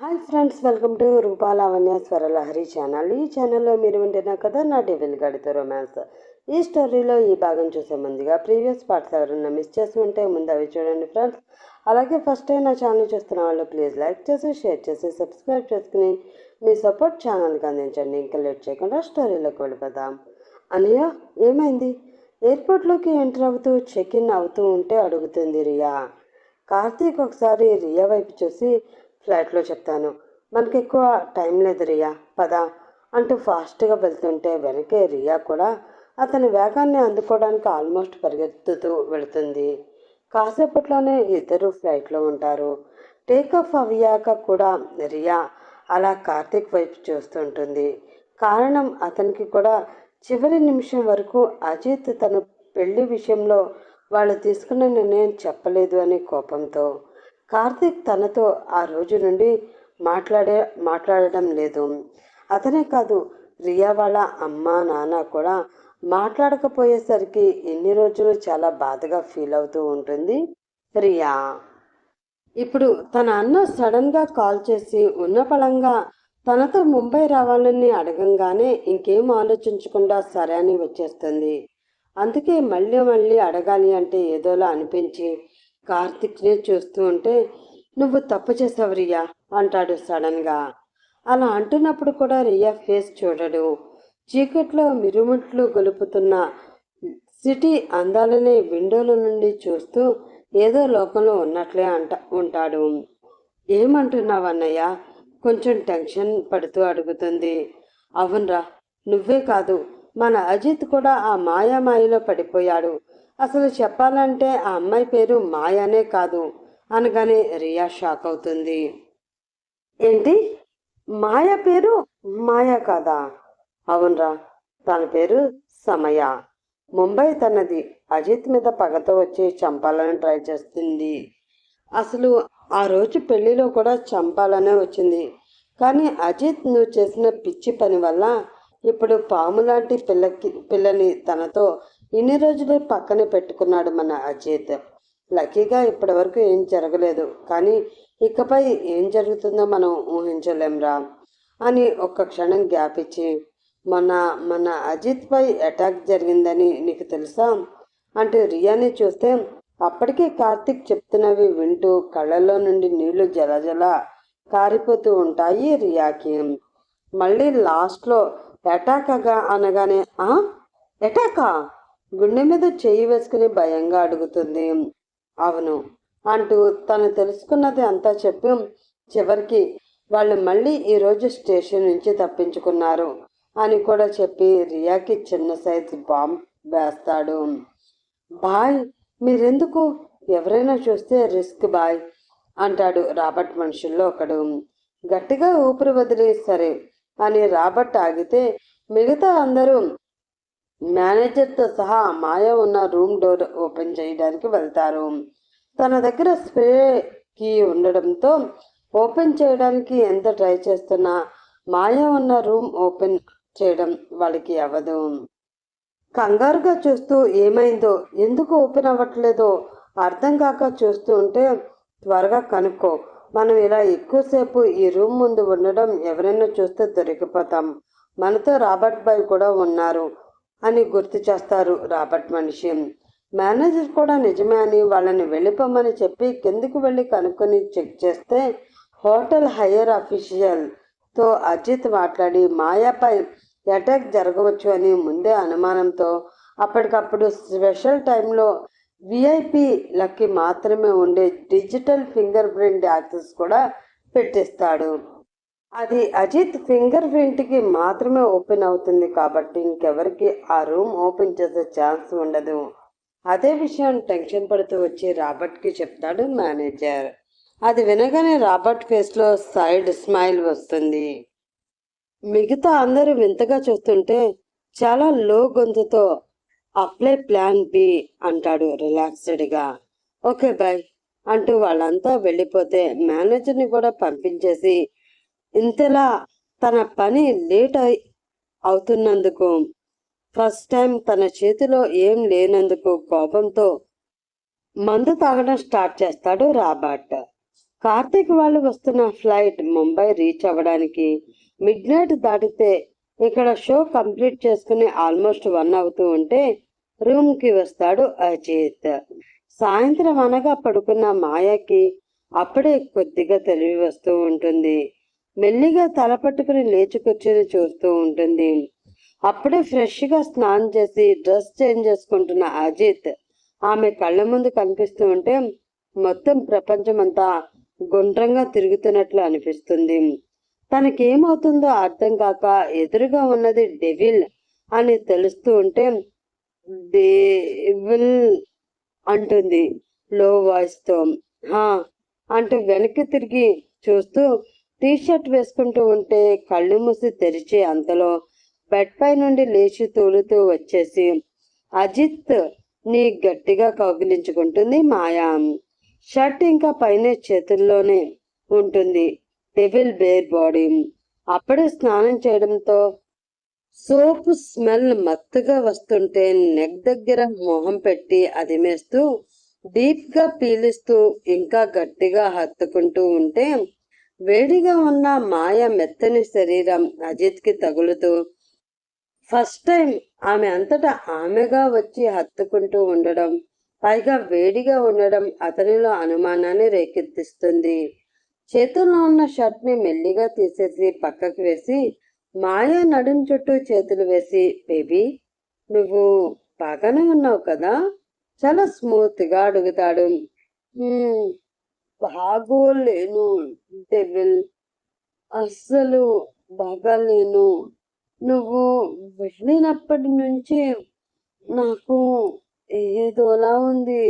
Hi friends, welcome to Rupa Lavanya Swaralahari channel. ఈ ఛానల్లో మీరు వింటున్న కథ నా డెవిల్ గడితో రొమాన్స్. ఈ స్టోరీలో ఈ భాగం చూసే ముందుగా ప్రీవియస్ పార్ట్స్ ఎవరైనా మిస్ చేసి ఉంటే ముందు అవి చూడండి ఫ్రెండ్స్. అలాగే ఫస్ట్ టైం నా ఛానల్ చూస్తున్న వాళ్ళు ప్లీజ్ లైక్ చేసి షేర్ చేసి సబ్స్క్రైబ్ చేసుకుని మీ సపోర్ట్ ఛానల్కి అందించండి. ఇంకా లేట్ చేయకుండా స్టోరీలోకి వెళ్ళిపోదాం. అన్నయ్య, ఏమైంది? ఎయిర్పోర్ట్లోకి ఎంటర్ అవుతూ చెక్ ఇన్ అవుతూ ఉంటే అడుగుతుంది రియా. కార్తీక్ ఒకసారి రియా వైపు చూసి, ఫ్లైట్లో చెప్తాను, మనకి ఎక్కువ టైం లేదు రియా, పద అంటూ ఫాస్ట్గా వెళ్తుంటే వెనకే రియా కూడా అతని వేగాన్ని అందుకోవడానికి ఆల్మోస్ట్ పరిగెత్తుతూ వెళుతుంది. కాసేపట్లోనే ఇద్దరు ఫ్లైట్లో ఉంటారు. టేకాఫ్ అయ్యాక కూడా రియా అలా కార్తీక్ వైపు చూస్తుంటుంది. కారణం, అతనికి కూడా చివరి నిమిషం వరకు అజిత్ తన పెళ్లి విషయంలో వాళ్ళు తీసుకున్న నిర్ణయం చెప్పలేదు అనే కోపంతో. కార్తీక్ తనతో ఆ రోజు నుండి మాట్లాడడం లేదు. అతనే కాదు, రియా వాళ్ళ అమ్మ నాన్న కూడా మాట్లాడకపోయేసరికి ఎన్ని రోజులు చాలా బాధగా ఫీల్ అవుతూ ఉంటుంది రియా. ఇప్పుడు తన అన్న సడన్గా కాల్ చేసి ఉన్న పళంగా తనతో ముంబై రావాలని అడగంగానే ఇంకేం ఆలోచించకుండా సరే అని వచ్చేస్తుంది. అందుకే మళ్ళీ మళ్ళీ అడగాలి అంటే ఏదోలా అనిపించి కార్తిక్ని చూస్తూ ఉంటే, నువ్వు తప్పు చేసావు రియా అంటాడు సడన్గా. అలా అంటున్నప్పుడు కూడా రియా ఫేస్ చూడడు. చీకట్లో మిరుముట్లు గొలుపుతున్న సిటీ అందాలనే విండోల నుండి చూస్తూ ఏదో లోకంలో ఉన్నట్లే ఉంటాడు. ఏమంటున్నావు అన్నయ్య? కొంచెం టెన్షన్ పడుతూ అడుగుతుంది. అవునరా, నువ్వే కాదు, మన అజిత్ కూడా ఆ మాయామాయలో పడిపోయాడు. అసలు చెప్పాలంటే ఆ అమ్మాయి పేరు మాయానే కాదు అనగానే రియా షాక్ అవుతుంది. ఏంటి, మాయ పేరు మాయా కాదా? అవునరా, తన పేరు సమయ. ముంబై తనది. అజిత్ మీద పగతో వచ్చి చంపాలని ట్రై చేస్తుంది. అసలు ఆ రోజు పెళ్లిలో కూడా చంపాలనే వచ్చింది. కానీ అజిత్ నువ్వు చేసిన పిచ్చి పని వల్ల ఇప్పుడు పాము లాంటి పిల్లని తనతో ఇన్ని రోజులు పక్కనే పెట్టుకున్నాడు మన అజిత్. లక్కీగా ఇప్పటి వరకు ఏం జరగలేదు, కానీ ఇకపై ఏం జరుగుతుందో మనం ఊహించలేంరా అని ఒక్క క్షణం గ్యాప్ ఇచ్చి, మన అజిత్ పై అటాక్ జరిగిందని నీకు తెలుసా అంటూ రియాని చూస్తే అప్పటికే కార్తిక్ చెప్తున్నవి వింటూ కళ్ళల్లో నుండి నీళ్లు జలజల కారిపోతూ ఉంటాయి రియాకి. మళ్ళీ లాస్ట్లో అటాక్గా అనగానే, అటాకా? గుండె మీద చేయి వేసుకుని భయంగా అడుగుతుంది. అవును అంటూ తను తెలుసుకున్నది అంతా చెప్పి చివరికి వాళ్ళు మళ్ళీ ఈరోజు స్టేషన్ నుంచి తప్పించుకున్నారు అని కూడా చెప్పి రియాకి చిన్న సైజు బాంబ్ వేస్తాడు. బాయ్, మీరెందుకు? ఎవరైనా చూస్తే రిస్క్ బాయ్ అంటాడు రాబర్ట్ మనుషుల్లో ఒకడు. గట్టిగా ఊపిరి వదిలి సరే అని రాబర్ట్ ఆగితే మిగతా అందరూ మేనేజర్తో సహా మాయ ఉన్న రూమ్ డోర్ ఓపెన్ చేయడానికి వెళ్తారు. తన దగ్గర స్ప్రే కీ ఉండడంతో ఓపెన్ చేయడానికి ఎంత ట్రై చేస్తున్నా మాయ ఉన్న రూమ్ ఓపెన్ చేయడం వాళ్ళకి అవ్వదు. కంగారుగా చూస్తూ ఏమైందో, ఎందుకు ఓపెన్ అవ్వట్లేదో అర్థం కాక చూస్తూ ఉంటే, త్వరగా కనుక్కో, మనం ఇలా ఎక్కువసేపు ఈ రూమ్ ముందు ఉండడం ఎవరైనా చూస్తే దొరికిపోతాం. మనతో రాబర్ట్ బాయ్ కూడా ఉన్నారు అని గుర్తు చేస్తారు రాబర్ట్ మనిషి. మేనేజర్ కూడా నిజమే అని వాళ్ళని వెళ్ళిపోమని చెప్పి కిందికి వెళ్ళి కనుక్కొని చెక్ చేస్తే హోటల్ హైయర్ అఫీషియల్తో అజిత్ మాట్లాడి మాయాపై అటాక్ జరగవచ్చు అని ముందే అనుమానంతో అప్పటికప్పుడు స్పెషల్ టైంలో విఐపీలకి మాత్రమే ఉండే డిజిటల్ ఫింగర్ ప్రింట్ యాక్సెస్ కూడా పెట్టిస్తాడు. అది అజిత్ ఫింగర్ ప్రింట్కి మాత్రమే ఓపెన్ అవుతుంది కాబట్టి ఇంకెవరికి ఆ రూమ్ ఓపెన్ చేసే ఛాన్స్ ఉండదు. అదే విషయం టెన్షన్ పడుతూ వచ్చి రాబర్ట్కి చెప్తాడు మేనేజర్. అది వినగానే రాబర్ట్ ఫేస్లో సైడ్ స్మైల్ వస్తుంది. మిగతా అందరూ వింతగా చూస్తుంటే చాలా లో గొంతుతో అప్లై ప్లాన్ బి అంటాడు రిలాక్స్డ్గా. ఓకే బాయ్ అంటూ వాళ్ళంతా వెళ్ళిపోతే మేనేజర్ని కూడా పంపించేసి ఇంతలా తన పని లేట్ అవుతున్నందుకు, ఫస్ట్ టైం తన చేతిలో ఏం లేనందుకు కోపంతో మందు తాగడం స్టార్ట్ చేస్తాడు రాబర్ట్. కార్తీక్ వాళ్ళు వస్తున్న ఫ్లైట్ ముంబై రీచ్ అవ్వడానికి మిడ్ నైట్ దాటితే ఇక్కడ షో కంప్లీట్ చేసుకుని ఆల్మోస్ట్ 1 అవుతూ ఉంటే రూమ్ కి వస్తాడు అజిత్. సాయంత్రం అనగా పడుకున్న మాయకి అప్పుడే కొద్దిగా తెలివి వస్తూ ఉంటుంది. మెల్లిగా తల పట్టుకుని లేచి కూర్చుని చూస్తూ ఉంటుంది. అప్పుడే ఫ్రెష్ గా స్నానం చేసి డ్రెస్ చేంజ్ చేసుకుంటున్న అజిత్ ఆమె కళ్ళ ముందు కనిపిస్తూ ఉంటే మొత్తం ప్రపంచమంతా గుండ్రంగా తిరుగుతున్నట్లు అనిపిస్తుంది. తనకేమవుతుందో అర్థం కాక ఎదురుగా ఉన్నది డెవిల్ అని తెలుస్తూ ఉంటే డెవిల్ అంటుంది లో వాయిస్ తో. హా అంటూ వెనక్కి తిరిగి చూస్తూ టీషర్ట్ వేసుకుంటూ ఉంటే కళ్ళు మూసి తెరిచి అంతలో బెడ్ పై నుండి లేచి తూలుతూ వచ్చేసి అజిత్ ని గట్టిగా కౌగిలించుకుంటుంది మాయా. షర్ట్ ఇంకా పైన చేతుల్లోనే ఉంటుంది. Devil bear body. అప్పుడే స్నానం చేయడంతో సోప్ స్మెల్ మత్తుగా వస్తుంటే నెక్ దగ్గర మొహం పెట్టి అదిమేస్తూ డీప్ గా పీలిస్తూ ఇంకా గట్టిగా హత్తుకుంటూ ఉంటే వేడిగా ఉన్న మాయ మెత్తని శరీరం అజిత్ కి తగులుతూ ఫస్ట్ టైం ఆమె అంతటా ఆమెగా వచ్చి హత్తుకుంటూ ఉండడం, పైగా వేడిగా ఉండడం అతనిలో అనుమానాన్ని రేకెత్తిస్తుంది. చేతుల్లో ఉన్న షర్ట్ ని మెల్లిగా తీసేసి పక్కకు వేసి మాయా నడుం చుట్టూ చేతులు వేసి, బేబీ నువ్వు బాగానే ఉన్నావు కదా, చాలా స్మూత్ గా అడుగుతాడు. బాగోలేను డెవిల్, అస్సలు బాగాలేను. నువ్వు వెళ్ళినప్పటి నుంచి నాకు ఏదోలా ఉంది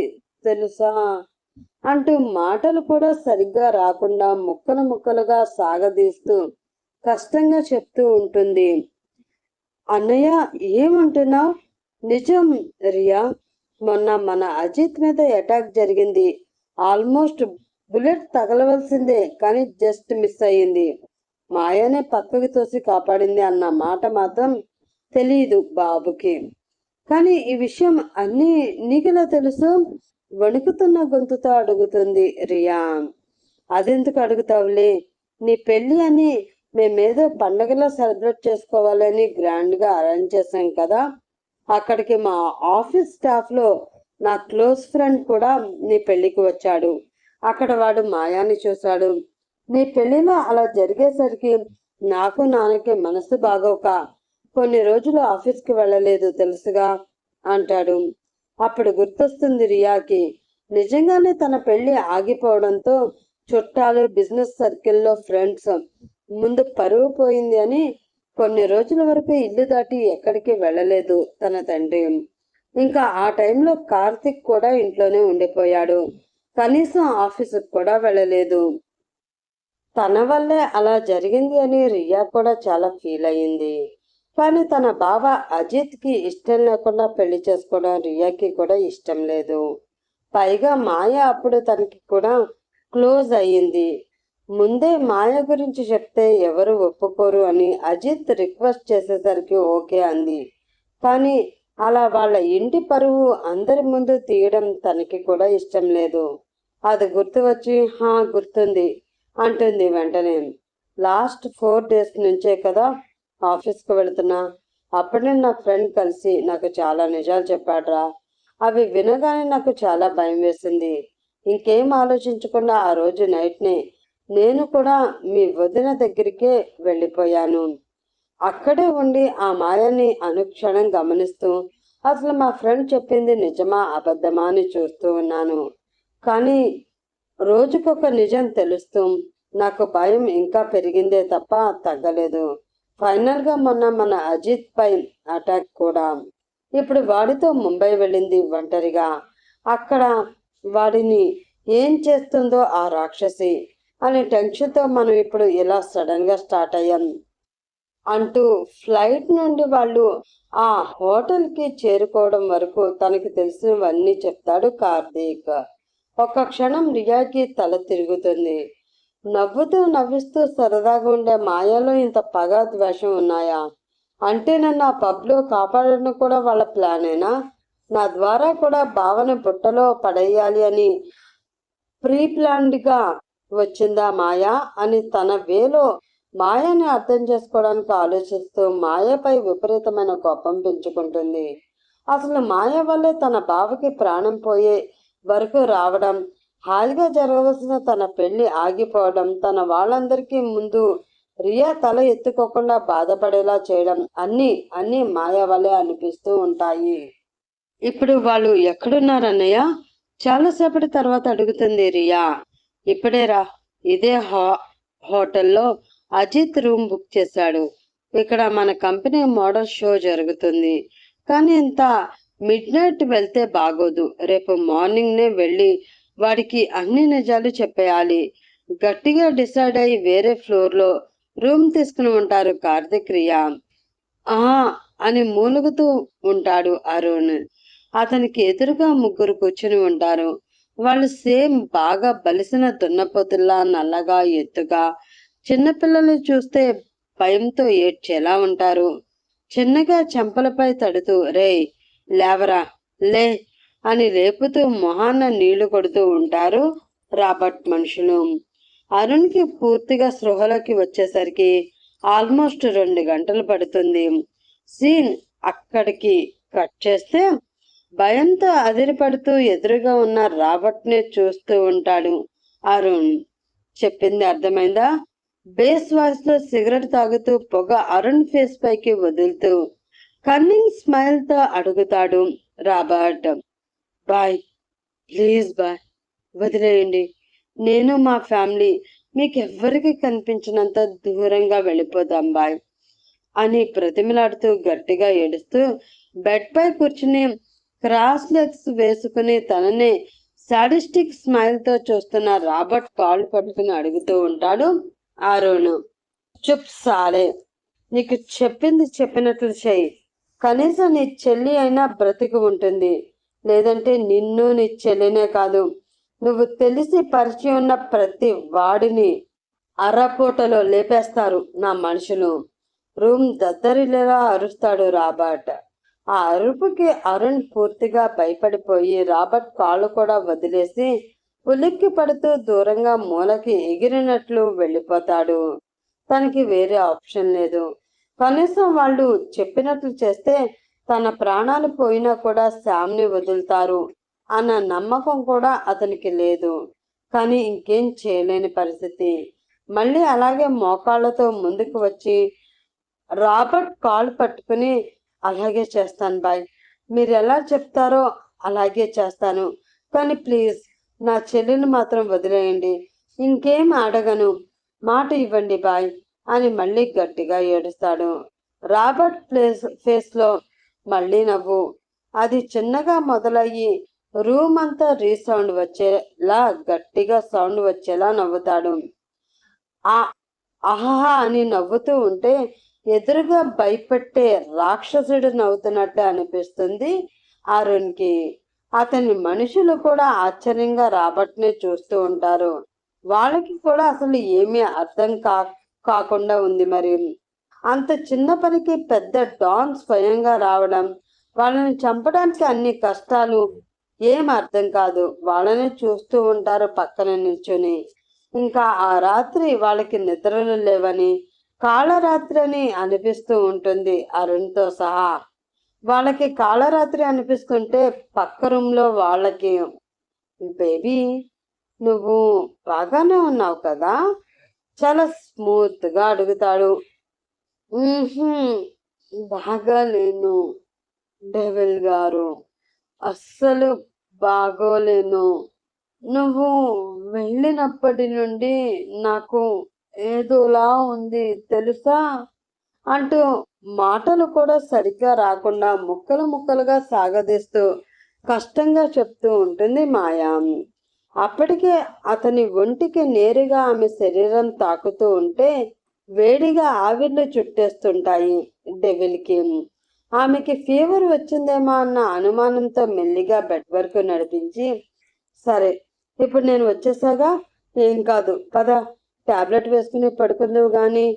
తెలుసా అంటూ మాటలు కూడా సరిగ్గా రాకుండా ముక్కలు ముక్కలుగా సాగదీస్తూ కష్టంగా చెప్తూ ఉంటుంది. అన్నయ్య ఏమంటున్నావు? నిజం రియా, మొన్న మన అజిత్ మీద అటాక్ జరిగింది. ఆల్మోస్ట్ బుల్లెట్ తగలవలసిందే కానీ జస్ట్ మిస్ అయ్యింది. మాయనే పక్కకి తోసి కాపాడింది అన్న మాట మాత్రం తెలియదు బాబుకి. కానీ ఈ విషయం అన్నీ నీకెలా తెలుసు? వణుకుతున్న గొంతుతో అడుగుతుంది రియా. అదెందుకు అడుగుతావులే, నీ పెళ్ళి అని మేమేదో పండగలో సెలబ్రేట్ చేసుకోవాలని గ్రాండ్ గా అరేంజ్ చేశాం కదా, అక్కడికి మా ఆఫీస్ స్టాఫ్ లో నా క్లోజ్ ఫ్రెండ్ కూడా నీ పెళ్లికి వచ్చాడు. అక్కడ వాడు మాయాని చూశాడు. నీ పెళ్లిలో అలా జరిగేసరికి నాకు నాన్నకి మనసు బాగోక కొన్ని రోజులు ఆఫీస్కి వెళ్ళలేదు తెలుసుగా అంటాడు. అప్పుడు గుర్తొస్తుంది రియాకి, నిజంగానే తన పెళ్లి ఆగిపోవడంతో చుట్టాలు, బిజినెస్ సర్కిల్లో ఫ్రెండ్స్ ముందు పరువు పోయింది అని కొన్ని రోజుల వరకు ఇల్లు దాటి ఎక్కడికి వెళ్ళలేదు తన తండ్రి. ఇంకా ఆ టైంలో కార్తిక్ కూడా ఇంట్లోనే ఉండిపోయాడు. కనీసం ఆఫీసుకు కూడా వెళ్ళలేదు. తన వల్లే అలా జరిగింది అని రియా కూడా చాలా ఫీల్ అయ్యింది. కానీ తన బావ అజిత్కి ఇష్టం లేకుండా పెళ్లి చేసుకోవడం రియాకి కూడా ఇష్టం లేదు. పైగా మాయ అప్పుడు తనకి కూడా క్లోజ్ అయ్యింది. ముందే మాయ గురించి చెప్తే ఎవరు ఒప్పుకోరు అని అజిత్ రిక్వెస్ట్ చేసేసరికి ఓకే అంది. కానీ అలా వాళ్ళ ఇంటి పరువు అందరి ముందు తీయడం తనకి కూడా ఇష్టం లేదు. అది గుర్తు వచ్చి హా గుర్తుంది అంటుంది వెంటనే. లాస్ట్ 4 days నుంచే కదా ఆఫీస్కి వెళుతున్నా. అప్పుడే నా ఫ్రెండ్ కలిసి నాకు చాలా నిజాలు చెప్పాడ్రా. అవి వినగానే నాకు చాలా భయం వేసింది. ఇంకేం ఆలోచించకుండా ఆ రోజు నైట్నే నేను కూడా మీ వదిన దగ్గరికే వెళ్ళిపోయాను. అక్కడే ఉండి ఆ మాయని అనుక్షణం గమనిస్తూ అసలు మా ఫ్రెండ్ చెప్పింది నిజమా అబద్ధమా అని చూస్తూ ఉన్నాను. కానీ రోజుకొక నిజం తెలుస్తూ నాకు భయం ఇంకా పెరిగిందే తప్ప తగ్గలేదు. ఫైనల్గా మొన్న మన అజిత్ పై అటాక్ కూడా. ఇప్పుడు వాడితో ముంబై వెళ్ళింది ఒంటరిగా. అక్కడ వాడిని ఏం చేస్తుందో ఆ రాక్షసి అనే టెన్షన్తో మనం ఇప్పుడు ఇలా సడన్గా స్టార్ట్ అయ్యాం అంటూ ఫ్లైట్ నుండి వాళ్ళు ఆ హోటల్కి చేరుకోవడం వరకు తనకి తెలిసినవన్నీ చెప్తాడు కార్తీక్. ఒక్క క్షణం రియాకి తల తిరుగుతుంది. నవ్వుతూ నవ్విస్తూ సరదాగా ఉండే మాయలో ఇంత పగ ద్వేషం ఉన్నాయా? అంటే నన్ను ఆ పబ్లో కాపాడడం కూడా వాళ్ళ ప్లానేనా? నా ద్వారా కూడా భావన బుట్టలో పడేయాలి అని ప్రీ ప్లాన్డ్గా వచ్చిందా మాయా అని తన వేలో మాయని అర్థం చేసుకోవడానికి ఆలోచిస్తూ మాయపై విపరీతమైన కోపం పెంచుకుంటుంది. అసలు మాయ వల్లే తన బావకి ప్రాణం పోయే వరకు రావడం, హాయిగా జరగవలసిన తన పెళ్లి ఆగిపోవడం, తన వాళ్ళందరికీ ముందు రియా తల ఎత్తుకోకుండా బాధపడేలా చేయడం అన్నీ మాయ వల్లే అనిపిస్తూ ఉంటాయి. ఇప్పుడు వాళ్ళు ఎక్కడున్నారన్నయ్య? చాలాసేపటి తర్వాత అడుగుతుంది రియా. ఇప్పుడేరా, ఇదే హోటల్లో అజిత్ రూమ్ బుక్ చేశాడు. ఇక్కడ మన కంపెనీ మోడల్ షో జరుగుతుంది. కానీ ఇంత మిడ్ నైట్ వెళ్తే బాగోదు. రేపు మార్నింగ్నే వెళ్ళి వాడికి అన్ని నిజాలు చెప్పేయాలి. గట్టిగా డిసైడ్ అయ్యి వేరే ఫ్లోర్లో రూమ్ తీసుకుని ఉంటారు కార్తిక్, రియా. ఆ అని మూలుగుతూ ఉంటాడు అరుణ్. అతనికి ఎదురుగా ముగ్గురు కూర్చుని ఉంటారు. వాళ్ళు సేమ్ బాగా బలిసిన దున్నపోతుల్లా, నల్లగా, ఎత్తుగా, చిన్నపిల్లల్ని చూస్తే భయంతో ఏడ్చేలా ఉంటారు. చిన్నగా చెంపలపై తడుతూ రేయ్ లేవరా, లే అని లేపుతూ మొహాన్న నీళ్లు కొడుతూ ఉంటారు రాబర్ట్ మనుషులు. అరుణ్కి పూర్తిగా స్పృహలోకి వచ్చేసరికి ఆల్మోస్ట్ 2 గంటలు పడుతుంది. సీన్ అక్కడికి కట్ చేస్తే భయంతో అదిరిపడుతూ ఎదురుగా ఉన్న రాబర్ట్నే చూస్తూ ఉంటాడు అరుణ్. చెప్పింది అర్థమైందా? బేస్ వాయిస్ లో సిగరెట్ తాగుతూ పొగ అరుణ్ ఫేస్ పైకి వదులుతూ కన్నింగ్ స్మైల్ తో అడుగుతాడు రాబర్ట్. బాయ్, ప్లీజ్ బాయ్, వదిలేయండి. నేను మా ఫ్యామిలీ మీకెవ్వరికి కనిపించినంత దూరంగా వెళ్ళిపోతాం బాయ్ అని ప్రతిమలాడుతూ గట్టిగా ఏడుస్తూ బెడ్ పై కూర్చుని క్రాస్ లెగ్స్ వేసుకుని తననే సాడిస్టిక్ స్మైల్ తో చూస్తున్న రాబర్ట్ కాళ్ళు పట్టుకుని అడుగుతూ ఉంటాడు అరుణ్. చుప్ సాలే, నీకు చెప్పింది చెప్పినట్లు చెయ్యి. కనీసం నీ చెల్లి అయినా బ్రతికి ఉంటుంది. లేదంటే నిన్ను నీ చెల్లినే కాదు, నువ్వు తెలిసి పరిచయం ఉన్న ప్రతి వాడిని అరపూటలో లేపేస్తారు నా మనుషులు. రూమ్ దద్దరిల్లేలా అరుస్తాడు రాబర్ట్. ఆ అరుపుకి అరుణ్ పూర్తిగా భయపడిపోయి రాబర్ట్ కాళ్ళు కూడా వదిలేసి ఉలిక్కి పడుతూ దూరంగా మూలకి ఎగిరినట్లు వెళ్ళిపోతాడు. తనకి వేరే ఆప్షన్ లేదు. కనీసం వాళ్ళు చెప్పినట్లు చేస్తే తన ప్రాణాలు పోయినా కూడా శామ్ని వదులుతారు అన్న నమ్మకం కూడా అతనికి లేదు. కానీ ఇంకేం చేయలేని పరిస్థితి. మళ్ళీ అలాగే మోకాళ్ళతో ముందుకు వచ్చి రాబర్ట్ కాళ్ళు పట్టుకుని అలాగే చేస్తాను బాయ్, మీరు ఎలా చెప్తారో అలాగే చేస్తాను. కానీ ప్లీజ్ నా చెల్లిని మాత్రం వదిలేయండి. ఇంకేం అడగను, మాట ఇవ్వండి బాయ్ అని మళ్ళీ గట్టిగా ఏడుస్తాడు. రాబర్ట్ ఫేస్లో మళ్ళీ నవ్వు. అది చిన్నగా మొదలయ్యి రూమ్ అంతా రీసౌండ్ వచ్చేలా, గట్టిగా సౌండ్ వచ్చేలా నవ్వుతాడు. ఆహా అని నవ్వుతూ ఉంటే ఎదురుగా భయపెట్టే రాక్షసుడు నవ్వుతున్నట్టు అనిపిస్తుంది అరుణ్కి. అతని మనుషులు కూడా ఆశ్చర్యంగా రాబర్ట్ని చూస్తూ ఉంటారు. వాళ్ళకి కూడా అసలు ఏమీ అర్థం కాకుండా ఉంది. మరి అంత చిన్న పనికి పెద్ద డాన్ స్వయంగా రావడం, వాళ్ళని చంపడానికి అన్ని కష్టాలు, ఏం అర్థం కాదు. వాళ్ళని చూస్తూ ఉంటారు పక్కన నిల్చుని. ఇంకా ఆ రాత్రి వాళ్ళకి నిద్రలు లేవని, కాళరాత్రి అని అనిపిస్తూ ఉంటుంది అరుణ్తో సహా. వాళ్ళకి కాళరాత్రి అనిపిస్తుంటే పక్క రూమ్లో వాళ్ళకి బేబీ నువ్వు బాగానే ఉన్నావు కదా చాలా స్మూత్గా అడుగుతాడు. బాగాలేను డెవిల్ గారు, అస్సలు బాగోలేను. నువ్వు వెళ్ళినప్పటి నుండి నాకు ఏదోలా ఉంది తెలుసా అంటూ మాటలు కూడా సరిగ్గా రాకుండా ముక్కలు ముక్కలుగా సాగదీస్తూ కష్టంగా చెప్తూ ఉంటుంది మాయా. అప్పటికే అతని ఒంటికి నేరుగా ఆమె శరీరం తాకుతూ ఉంటే వేడిగా ఆవిర్లు చుట్టేస్తుంటాయి డెవిల్కి. ఆమెకి ఫీవర్ వచ్చిందేమో అన్న అనుమానంతో మెల్లిగా బెడ్ వరకు నడిపించి, సరే ఇప్పుడు నేను వచ్చేసాగా, ఏం కాదు పద, టాబ్లెట్ వేసుకుని పడుకుందువు గాని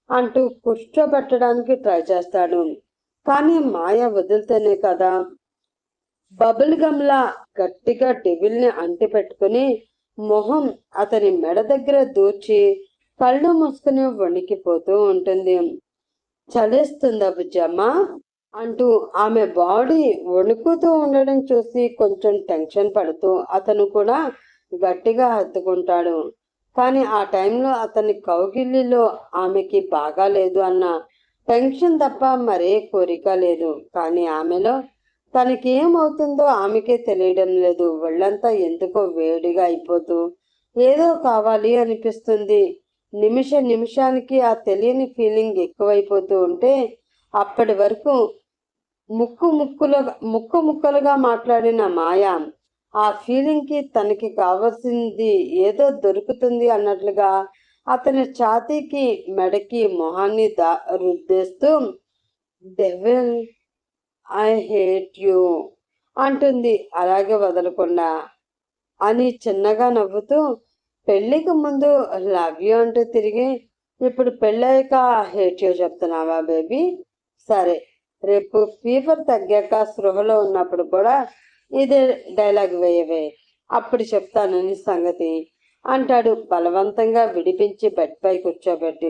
అంటూ కూర్చోబెట్టడానికి ట్రై చేస్తాడు. కానీ మాయ వదిలితేనే కదా. బబుల్ గమ్లా గట్టిగా డెవిల్ని అంటి పెట్టుకుని మొహం అతని మెడ దగ్గర దూర్చి కళ్ళు మూసుకుని వణికిపోతూ ఉంటుంది. చలేస్తుందా బుజ్జమ్మ అంటూ ఆమె బాడీ వణుకుతూ ఉండడం చూసి కొంచెం టెన్షన్ పడుతూ అతను కూడా గట్టిగా హత్తుకుంటాడు. కానీ ఆ టైంలో అతని కౌగిలిలో ఆమెకి బాగాలేదు అన్న టెన్షన్ తప్ప మరే కోరిక లేదు. కానీ ఆమెలో తనకేమవుతుందో ఆమెకే తెలియడం లేదు. ఒళ్ళంతా ఎందుకో వేడిగా అయిపోతూ ఏదో కావాలి అనిపిస్తుంది. నిమిషానికి ఆ తెలియని ఫీలింగ్ ఎక్కువైపోతూ ఉంటే అప్పటి వరకు ముక్కలుగా మాట్లాడిన మాయ ఆ ఫీలింగ్కి తనకి కావాల్సింది ఏదో దొరుకుతుంది అన్నట్లుగా అతని ఛాతీకి మెడకి మొహాన్ని రుద్దేస్తూ డెవిల్ ఐ హేట్ యూ అంటుంది అలాగే వదలకుండా. అని చిన్నగా నవ్వుతూ పెళ్ళికి ముందు లవ్ యూ అంటూ తిరిగి ఇప్పుడు పెళ్ళాక హేట్ యూ చెప్తున్నావా బేబీ? సరే, రేపు ఫీవర్ తగ్గాక స్పృహలో ఉన్నప్పుడు కూడా ఇదే డైలాగ్ వేయవే, అప్పుడు చెప్తాను నీ సంగతి అంటాడు బలవంతంగా విడిపించి బెడ్ పై కూర్చోబెట్టి.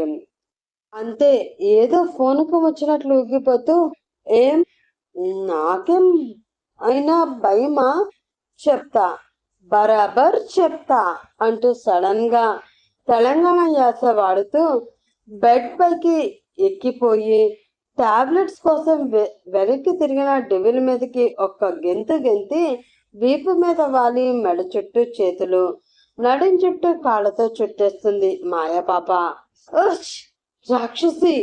అంతే, ఏదో ఫోన్కు వచ్చినట్లు ఊగిపోతూ ఏం నాకేం అయినా భయమా? చెప్తా, బరాబర్ చెప్తా అంటూ సడన్ గా తెలంగాణ యాస వాడుతూ బెడ్ పైకి ఎక్కిపోయి టాబ్లెట్స్ కోసం వెనక్కి తిరిగిన డెవిల్ మీదకి ఒక్క గెంతి వీపు మీద వాలి మెడ చుట్టూ చేతులు నడుం చుట్టూ కాళ్ళతో చుట్టేస్తుంది మాయాపాప. రాక్షసి,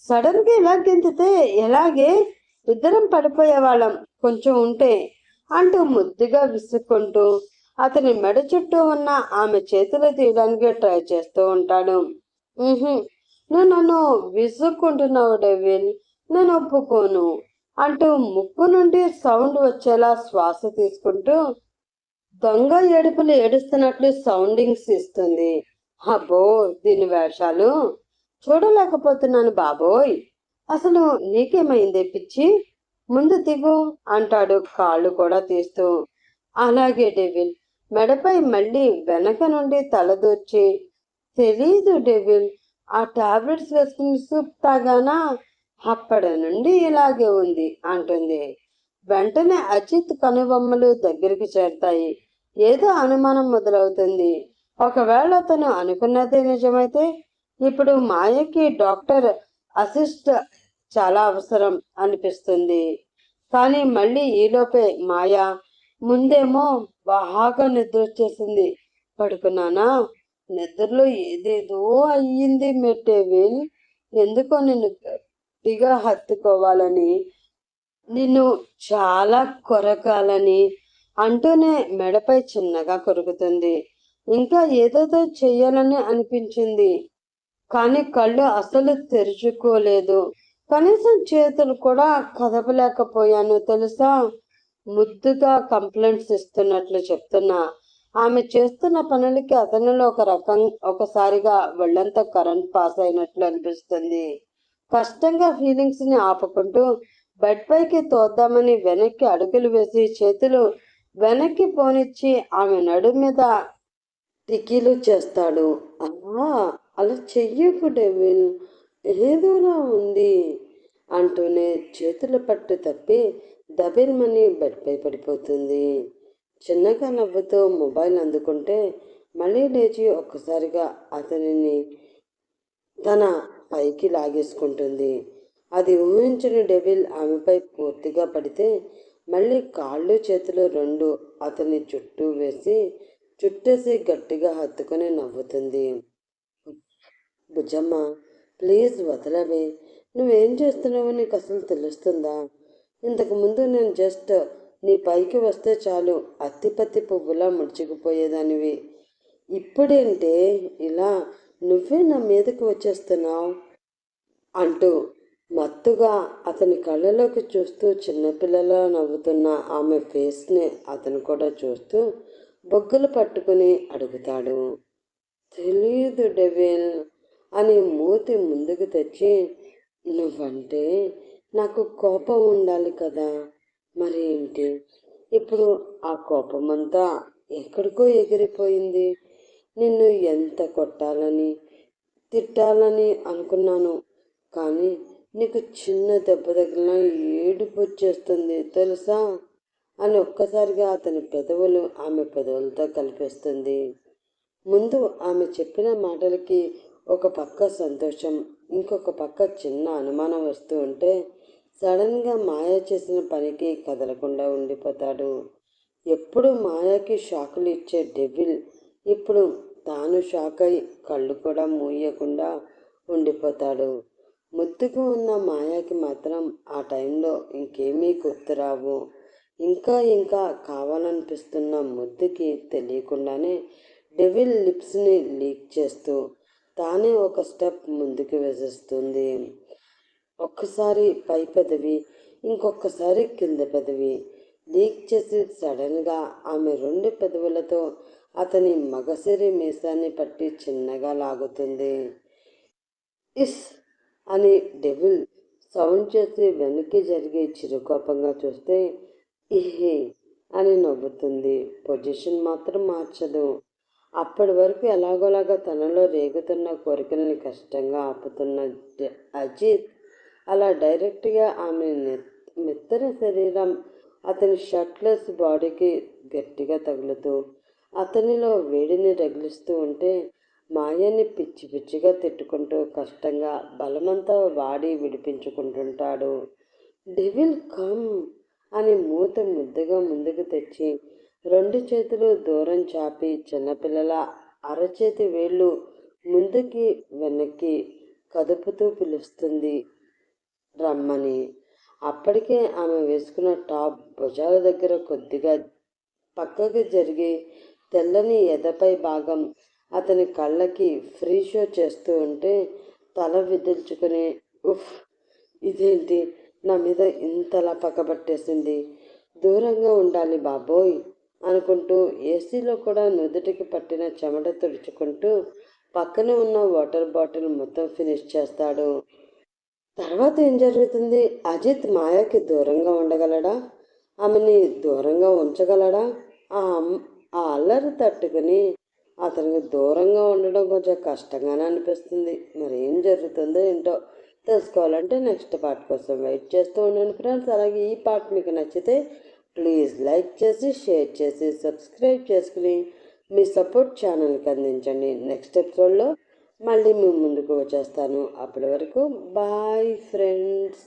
సడన్ గా ఇలా గెంతితే ఎలాగే? ఇద్దరం పడిపోయేవాళ్ళం కొంచెం ఉంటే అంటూ ముద్దుగా విసుక్కుంటూ అతని మెడ చుట్టూ ఉన్న ఆమె చేతులు తీయడానికి ట్రై చేస్తూ ఉంటాడు. నువ్వు నన్ను విసుక్కుంటున్నావు డెవిల్, నేను ఒప్పుకోను అంటూ ముక్కు నుండి సౌండ్ వచ్చేలా శ్వాస తీసుకుంటూ దొంగ ఏడుపులు ఏడుస్తున్నట్లు సౌండింగ్స్ ఇస్తుంది. అబ్బో, దీని వేషాలు చూడలేకపోతున్నాను బాబోయ్. అసలు నీకేమైందే పిచ్చి? ముందు దిగు అంటాడు కాళ్ళు కూడా తీస్తూ. అలాగే డెవిల్ మెడపై మళ్ళీ వెనక నుండి తలదూర్చి, తెలీదు డెవిల్, ఆ టాబ్లెట్స్ వేసుకుని సూప్ తాగానా, అప్పటి నుండి ఇలాగే ఉంది అంటుంది. వెంటనే అజిత్ కనుబొమ్మలు దగ్గరికి చేరతాయి. ఏదో అనుమానం మొదలవుతుంది. ఒకవేళ అతను అనుకున్నదే నిజమైతే ఇప్పుడు మాయకి డాక్టర్ అసిస్ట్ చాలా అవసరం అనిపిస్తుంది. కానీ మళ్ళీ ఈలోపే మాయ ముందేమో బాగా నిద్ర వచ్చేసింది. పడుకున్నానా, నిద్రలో ఏదేదో అయ్యింది మెట్టేవిల్, ఎందుకో నిన్ను గట్టిగా హత్తుకోవాలని, నిన్ను చాలా కొరకాలని అంటూనే మెడపై చిన్నగా కొరుకుతుంది. ఇంకా ఏదేదో చెయ్యాలని అనిపించింది. కానీ కళ్ళు అసలు తెరుచుకోలేదు. కనీసం చేతులు కూడా కదపలేకపోయాను తెలుసా. ముద్దుగా కంప్లైంట్స్ ఇస్తున్నట్లు చెప్తున్నా ఆమె చేస్తున్న పనులకి అతనిలో ఒకసారిగా ఒళ్ళంతా కరెంట్ పాస్ అయినట్లు అనిపిస్తుంది. కష్టంగా ఫీలింగ్స్ ని ఆపుకుంటూ బెడ్ పైకి తోద్దామని వెనక్కి అడుగులు వేసి చేతులు వెనక్కి పోనిచ్చి ఆమె నడు మీద టికీలు చేస్తాడు. అలా చెయ్యకు డెవిల్, ఏదోలా ఉంది అంటూనే చేతుల పట్టు తప్పి దబిల్మని బెడ్పై పడిపోతుంది. చిన్నగా నవ్వుతూ మొబైల్ అందుకుంటే మళ్ళీ లేచి ఒక్కసారిగా అతనిని తన పైకి లాగేసుకుంటుంది. అది ఊహించిన డెవిల్ ఆమెపై పూర్తిగా పడితే మళ్ళీ కాళ్ళు చేతులు రెండు అతని చుట్టేసి గట్టిగా హత్తుకొని నవ్వుతుంది. బుజ్జమ్మ, ప్లీజ్ వదలవే, నువ్వేం చేస్తున్నావో నీకు అసలు తెలుస్తుందా? ఇంతకుముందు నేను జస్ట్ నీ పైకి వస్తే చాలు అత్తిపత్తి పువ్వులా ముడుచుకుపోయేదానివి. ఇప్పుడేంటే ఇలా నువ్వే నా మీదకి వచ్చేస్తున్నావు అంటూ మత్తుగా అతని కళ్ళలోకి చూస్తూ చిన్నపిల్లలా నవ్వుతున్న ఆమె ఫేస్ని అతను కూడా చూస్తూ బొగ్గులు పట్టుకుని అడుగుతాడు. తెలీదు డెవిల్ అని మూతి ముందుకు తెచ్చి, నువ్వంటే నాకు కోపం ఉండాలి కదా, మరి ఏంటి ఇప్పుడు ఆ కోపమంతా ఎక్కడికో ఎగిరిపోయింది. నిన్ను ఎంత కొట్టాలని తిట్టాలని అనుకున్నాను, కానీ నీకు చిన్న దెబ్బ తగిలినా ఏడుపు వచ్చేస్తుంది తెలుసా అని ఒక్కసారిగా అతని పెదవులు ఆమె పెదవులతో కలిపేస్తుంది. ముందు ఆమె చెప్పిన మాటలకి ఒక పక్క సంతోషం, ఇంకొక పక్క చిన్న అనుమానం వస్తూ ఉంటే సడన్గా మాయ చేసిన పనికి కదలకుండా ఉండిపోతాడు. ఎప్పుడు మాయకి షాకులు ఇచ్చే డెవిల్ ఇప్పుడు తాను షాక్ అయి కళ్ళు కూడా మూయకుండా ఉండిపోతాడు. ముద్దుగా ఉన్న మాయాకి మాత్రం ఆ టైంలో ఇంకేమీ గుర్తురావు. ఇంకా ఇంకా కావాలనిపిస్తున్న ముద్దుకి తెలియకుండానే డెవిల్ లిప్స్ని లీక్ చేస్తూ తానే ఒక స్టెప్ ముందుకు వేసేస్తుంది. ఒక్కసారి పై పెదవి, ఇంకొకసారి కింద పెదవి లీక్ చేసి సడన్గా ఆమె రెండు పెదవులతో అతని మగసిరి మీసాన్ని పట్టి చిన్నగా లాగుతుంది. ఇస్ అని డెవిల్ సౌండ్ చేసి వెనక్కి జరిగి చిరుకోపంగా చూస్తే ఇహే అని నవ్వుతుంది. పొజిషన్ మాత్రం మార్చదు. అప్పటి వరకు ఎలాగోలాగా తనలో రేగుతున్న కోరికల్ని కష్టంగా ఆపుతున్న అజిత్ అలా డైరెక్ట్గా ఆమె మెత్తన శరీరం అతని షర్ట్లెస్ బాడీకి గట్టిగా తగులుతూ అతనిలో వేడిని రగిలిస్తూ ఉంటే మాయని పిచ్చి పిచ్చిగా తిట్టుకుంటూ కష్టంగా బలమంతా వాడి విడిపించుకుంటుంటాడు. డెవిల్ కమ్ అని మూత ముద్దగా ముందుకు తెచ్చి రెండు చేతులు దూరం చాపి చిన్నపిల్లల అరచేతి వేళ్ళు ముందుకి వెనక్కి కదుపుతూ పిలుస్తుంది రమ్మని. అప్పటికే ఆమె వేసుకున్న టాప్ భుజాల దగ్గర కొద్దిగా పక్కకి జరిగి తెల్లని ఎదపై భాగం అతని కళ్ళకి ఫ్రీ షో చేస్తూ ఉంటే తల విదిల్చుకుని ఉఫ్, ఇదేంటి నా మీద ఇంతలా పక్కబట్టేసింది, దూరంగా ఉండాలి బాబోయ్ అనుకుంటూ ఏసీలో కూడా నుదుటికి పట్టిన చెమట తుడుచుకుంటూ పక్కనే ఉన్న వాటర్ బాటిల్ మొత్తం ఫినిష్ చేస్తాడు. తర్వాత ఏం జరుగుతుంది? అజిత్ మాయకి దూరంగా ఉండగలడా? ఆమెని దూరంగా ఉంచగలడా? ఆ అల్లరి తట్టుకుని అతనికి దూరంగా ఉండడం కొంచెం కష్టంగానే అనిపిస్తుంది. మరి ఏం జరుగుతుందో ఏంటో తెలుసుకోవాలంటే నెక్స్ట్ పార్ట్ కోసం వెయిట్ చేస్తూ ఉండండి ఫ్రెండ్స్. అలాగే ఈ పార్ట్ మీకు నచ్చితే ప్లీజ్ లైక్ చేసి షేర్ చేసి సబ్స్క్రైబ్ చేసుకుని మీ సపోర్ట్ ఛానల్కి అందించండి. నెక్స్ట్ ఎపిసోడ్లో మళ్ళీ మీ ముందుకు వచ్చేస్తాను. అప్పటి వరకు బాయ్ ఫ్రెండ్స్.